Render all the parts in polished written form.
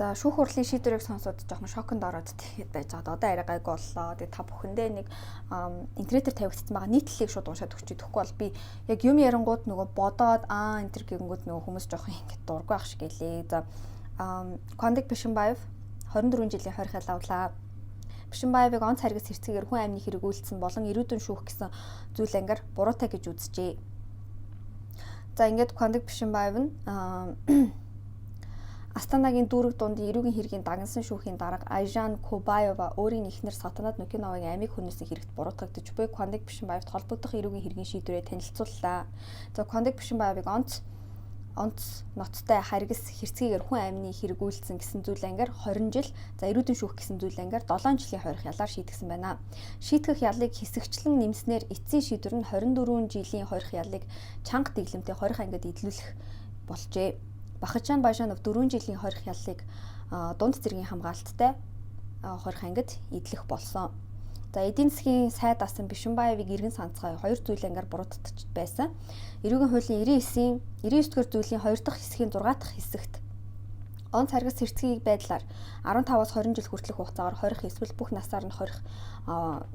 За шүүх хурлын шийдвэрийг сонсоод жоохон шоконд ороод тэгээд байж байгаа. Одоо арай гайг боллоо. Тэгээд та бүхэндээ нэг интернетээр тавигдсан байгаа нийтлэлийг шууд уншаад өгч. Тэгэхгүй бол би яг юм ярангууд нөгөө бодоод энэ төр гингүүд нөгөө хүмүүс жоохон ингэж дургүй ах шиг гэлээ. За Кондик Бишимбаев 24 жилийн хорих ялавлаа. Бишимбаевыг онц харгас хэрцгийгээр хүн амны хэрэг үйлдсэн болон ирүүдэн шүүх гэсэн зүйл ангиар буруутай гэж үзжээ. За ингээд Кондик Бишимбаев нь Астанагийн дүүрэг дундын эрүүгийн хэргийн дагнасан шүүхийн дарга Айжан Кубаева өөрийн эхнэр Сатанат Нукиновагийн амийг хүнээсэн хэрэгт буруутгагдж буй Кондик Бишимбаевт холбогдох эрүүгийн хэргийн шийдвэрээ танилцууллаа. За Кондик Бишимбаевыг онц ноцтой харгас хэрцгийгээр хүн амны хэрэг үйлдсэн гэсэн зүйл ангиар 20 жил, за эрүүдэн шүүх гэсэн зүйл ангиар 7 жилийн хорих ялаар шийдгсэн байна. Шийтгэх ялыг хэсэгчлэн нэмснээр эцсийн шийдвэр нь 24 жилийн хорих ялыг чанга дэглэмтэй хорих ангид эдлүүлэх болжээ. Бахарчаан Баяшанов 4 жилийн хорих ялыг дунд цэргийн хамгаалттай хорих ангид эдлэх болсон. За эдийн засгийн сайд асан Бишимбаевыг иргэн санацгай 2 зүйл ангиар буруутгаж байсан. Эрүүгийн хуулийн 99-р зүйлийн 2 дахь хэсгийн 6 дахь хэсэгт онц харгас хэрцгийг байдлаар 15-аас 20 жил хүртэлх хугацаагаар хорих эсвэл бүх насаар нь хорих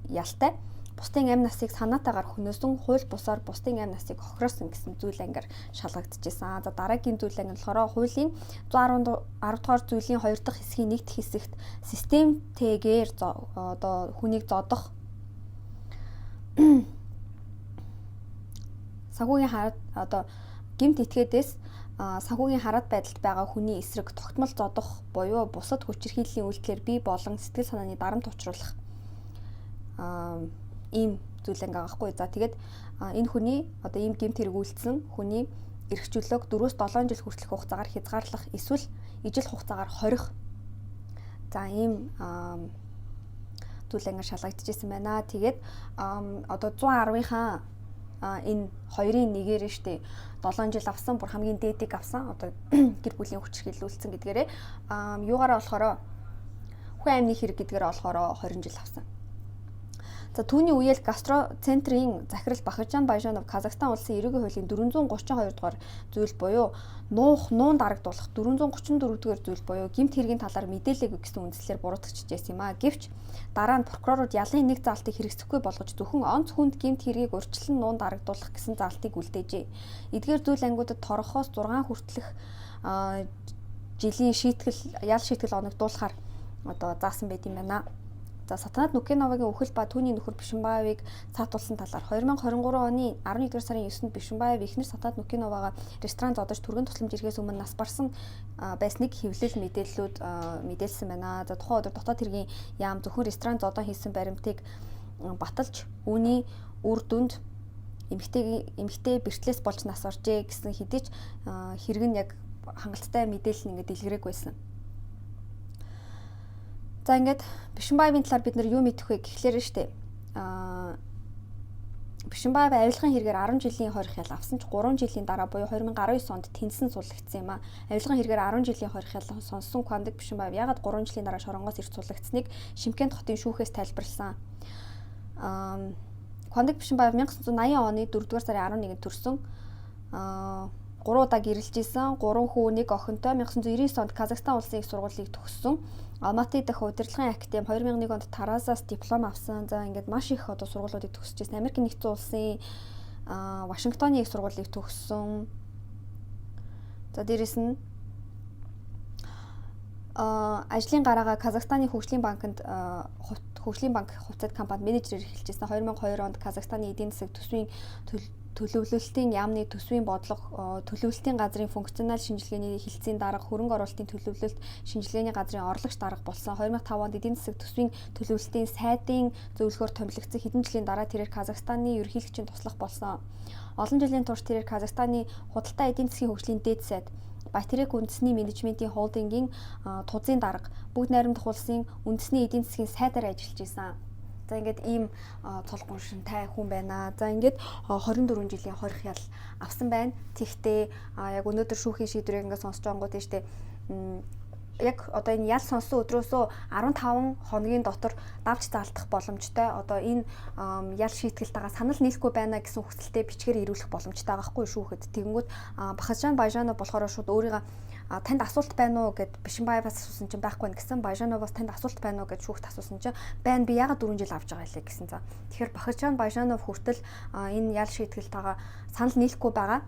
ялтай. Бусдын амь насыг санаатаагаар хөнөөсөн хууль бусаар бусдын амь насыг хохироосон гэсэн зүйл ангиар шалгагдчихсан. За дараагийн зүйл анги болохоор хуулийн 110 дугаар зүйлийн 2 дахь хэсгийн 1 дахь хэсэгт системтэйгээр одоо хүнийг зодох санхүүгийн хараад одоо гэмт этгээдээс санхүүгийн хараат байдалд байгаа хүний эсрэг тогтмол зодох буюу бусад хүчирхийллийн үйлдэлээр бий болон сэтгэл санааны дарамт учруулах ийм зүйл анги байгаа хгүй. За тэгээд энэ хүний одоо ийм гэмт хэрэг үйлдсэн хүний эрхчлөлөг 4-7 жил хүртэлх хугацаагаар хязгаарлах эсвэл ижил хугацаагаар хорих. За ийм зүйл анги шалгагдчихсан байна. Тэгээд одоо 110-ийнхаа энэ хоёрын нэгээр штэ 7 жил авсан, бүр хамгийн дээдийг авсан. Одоо гэр бүлийн хүчирхийлүүлсэн гэдгээрээ юугаараа болохоор хүн амны хэрэг гэдгээр болохоор 20 жил авсан. За түүний үеэл гастроцентрийн захирал Бахарчаан Баяшанов Казахстан улсын эрүүгийн хуулийн 432 дугаар зүйл буюу нуун дарагдуулах 434 дугаар зүйл буюу гэмт хэргийн талаар мэдээлэл өгсөн үндслээр буруутгачжсэн юм а. Гэвч дараа нь прокурорууд ялын нэг заалтыг хэрэгсэхгүй болгож зөвхөн онц хүнд гэмт хэргийг урьдчилан нуун дарагдуулах гэсэн заалтыг үлдээжээ. Эдгээр зүйл ангиудад торгохоос 6 хүртэлх жилийн ял шийтгэл оногдуулахаар одоо заасан байт юм байна. За Сатанат Нукиновагийн үхэл ба түүний нөхөр Бишимбаевыг цаатуулсан талаар 2023 оны 11-р сарын 9-нд Бишимбаев эхнэр Сатанат Нукиновага ресторан зодож түргэн тусламж иргээс өмнө нас барсан байсныг хэвлэл мэдээлсэн байна. За тухайн өдөр дотоод хэргийн яам зөвхөн ресторан зодон хийсэн баримтыг баталж үүний үр дүнд эмэгтэй бэртлээс болж нас оржээ гэсэн хэдий ч хэрэг нь яг хангалттай мэдээлэл нь ингээд дэлгэрээгүй байсан. За ингээд Бишимбаевын талаар бид нар юу мэдэх вэ гэхлээр штэ. Бишимбаев авилгын хэрэгээр 10 жилийн хорих ял авсан ч 3 жилийн дараа буюу 2019 онд тэнцэн суллагдсан юм а. Авилгын хэрэгээр 10 жилийн хорих ял сонссон Кондик Бишимбаев ягаад 3 жилийн дараа шоронгоос ирж суллагдсныг Шымкент хотын шүүхээс тайлбарласан. Кондик Бишимбаев 1980 оны 4-р сарын 11-нд төрсөн. 3 удаа гэрэлж исэн, 3 хүү, 1 охинтой 1999 онд Казахстан улсын их сургуулийг төгссөн. Алматы дахь удирдлагын академи 2001 онд Таразаас диплом авсан. За ингээд маш их одоо сургуулиудыг төгсөжсэн. Америк нэгдсэн улсын Вашингтоны их сургуулийг төгссөн. За дээрэс нь ажлын гараагаа Казахстаны хөгжлийн банк хувьцаат компанид менежерээр эхэлжсэн. 2002 онд Казахстаны эдийн засаг төсвийн төлөвлөлтийн яамны төсвийн бодлого, төлөвлөлтийн газрын функционал шинжилгээний хэлтсийн дарга, хөрөнгө оруулалтын төлөвлөлт шинжилгээний газрын орлогч дарга болсон. 2005 онд эдийн засаг төсвийн төлөвлөлтийн сайдын зөвлөхөөр томилогдсон. Хэдэн жилийн дараа тэрээр Казахстаны ерөнхийлөгчийн туслах болсон. Олон жилийн турш тэрээр Казахстаны худалдаа эдийн засгийн хөгжлийн дээд сайд, Баяртрек үндэсний менежментийн холдингийн тузын дарга, бүгд найрамдах улсын үндэсний эдийн засгийн сайдаар ажиллаж исэн. За ингээд ийм цол гуншинтай хүн байна. За ингээд 24 жилийн хорих ял авсан байна. Тэгтээ яг өнөөдөр шүүхийн шийдвэрийг ингээд сонсож байгаа гот тийштэй яг одоо энэ ял сонссон өдрөөсөө 15 хоногийн дотор давж заалтах боломжтой. Одоо энэ ял шийтгэлтэйгээ санал нийлэхгүй байна гэсэн хүсэлтэд бичгээр ирүүлэх боломжтой байгаа хгүй шүүхэд. Тэгэнгүүт Бахарчаан Баяшанов болохоор шууд өөрийгөө танд асуулт байна уу гэд Бишимбаеваас асуусан чинь байхгүй байна гэсэн. Бажановоос танд асуулт байна уу гэж шүүхт асуусан чинь байна, би ягаад 4 жил авч байгаа хэлээ гэсэн. За тэгэхээр Бахарчан Бажанов хүртэл энэ ял шийдгэлтэйгээ санал нийлэхгүй байгаа.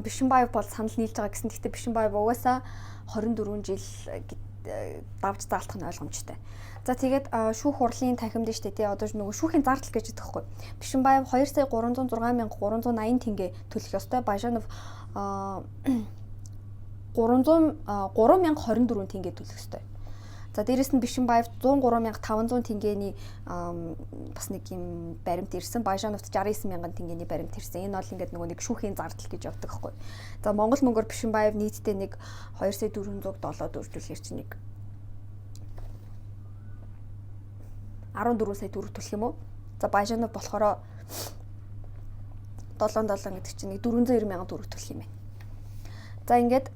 Бишимбаев бол санал нийлж байгаа гэсэн. Гэхдээ Бишимбаев угаасаа 24 жил давж заалтах нь ойлгомжтой. За тэгээд шүүх хурлын танхимд нь штэ тий одоо нөгөө шүүхийн зардал гэж байдаг хгүй. Бишимбаев 2,306,380 тенге төлөх ёстой. Бажанов 3,024 тенге төлөх ёстой. За дээрэс нь Бишимбаев 103,500 тенгэний бас нэг юм баримт ирсэн. Бажановт 69,000 тенгэний баримт ирсэн. Энэ бол ингээд нөгөө нэг шүүхийн зардал гэж явдаг хгүй. За Монгол мөнгөөр Бишимбаев нийтдээ нэг 2,407 дөрвөлхөр чинь нэг 14 сая төгрөг төлөх юм уу? За Бажанов болохоор 77 гэдэг чинь 490,000 төгрөг төлөх юм байна. За ингээд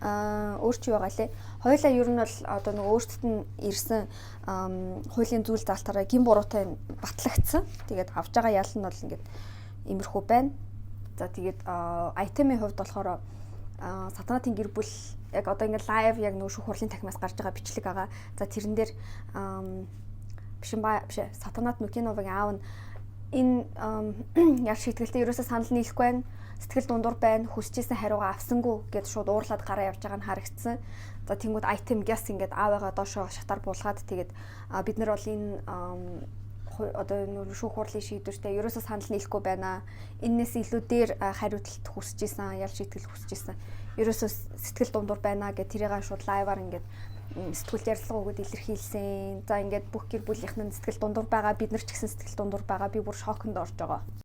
өөрчлөж байгаа лээ. Хоёулаа ер нь бол одоо нэг өөрсдөд нь ирсэн хуулийн зүйл залтаараа гин буруутай батлагдсан. Тэгээд авж байгаа ял нь бол ингээд иймэрхүү байна. За тэгээд айтемын хувьд болохоор сатанатын гэр бүл яг одоо ингээд лайв яг нөгөө шүүх хурлын танхимаас гарч байгаа бичлэг байгаа. За тэрэн дээр Сатанат Нүкеновын аав нь энэ ял шийтгэлтэй ерөөсөө санал нийлэхгүй байна. Сэтгэл дундуур байна. Хүсэжсэн хариугаа авсангүй гэд шууд уурлаад гараа явж байгаа нь харагдсан. За тэнгууд айтем гяс ингээд аавыгаа доошоо шатаар буулгаад тэгээд бид нар бол энэ одоо шүүх хурлын шийдвэртэй ерөөсөө санал нийлэхгүй байна. Эннээс илүү дээр хариуцлалт хүсэжсэн, ял шийтгэл хүсэжсэн. Ерөөсөө сэтгэл дундуур байна гэд тэрийг шууд лайваар ингээд сэтгүүл ярилцлага өгөөд илэрхийлсэн. За ингээд бүх гэр бүлийнх нь сэтгэл дундуур байгаа, бид нар ч гэсэн сэтгэл дундуур байгаа. Би бүр шоконд орж байгаа.